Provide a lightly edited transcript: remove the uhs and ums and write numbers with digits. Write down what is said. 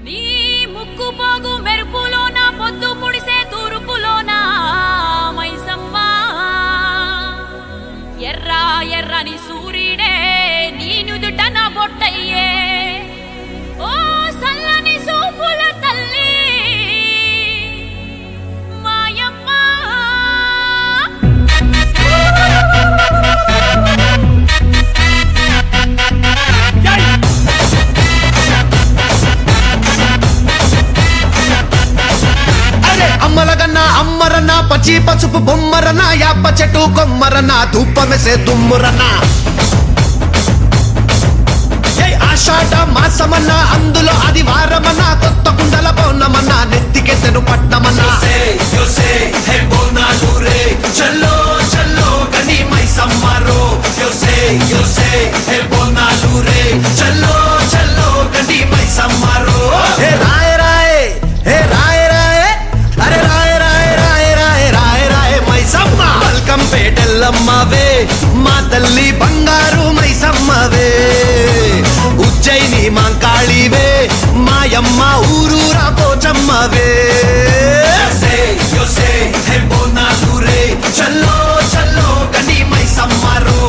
నీ ముక్కు పోగు మెరుపులోన పొద్దు పొడిసే తూర్పులోన మైసమ్మ ఎర్ర ఎర్రని సూర్యుడే నీ నుదుట నా బొట్టయ్యే ఓ సల్లని సూపుల తల్లి మాయమ్మ అమ్మలగన్నా అమ్మరన్నా పచ్చి పసుపు బొమ్మరన్నా యాప చెట్టు కొమ్మరన్నా ధూపమెసే దుమ్మురన్నా ఆషాఢ మాసమన్నా అందులో ఆదివారమన్నా కొత్త కుండల పౌర్ణమన్నా నెత్తికెత్తెను పట్నమన్నా చల్లో చల్లో గని మైసమ్మరో చల్లో చల్లో గని మైసమ్మరో హే రాయ్ రాయ్ హే రాయ్ రాయ్ అరే రాయ్ రాయ్ రాయ్ రాయ్ రాయ్ రాయ్ మైసమ్మ వెల్కమ్ పేటెల్లమ్మవే మా తల్లి బంగారు మైసమ్మవే ఉజ్జయిని మాంకాళివే మాయమ్మ ఊరూరా పోచమ్మవే చల్లో చల్లో గని మైసమ్మరో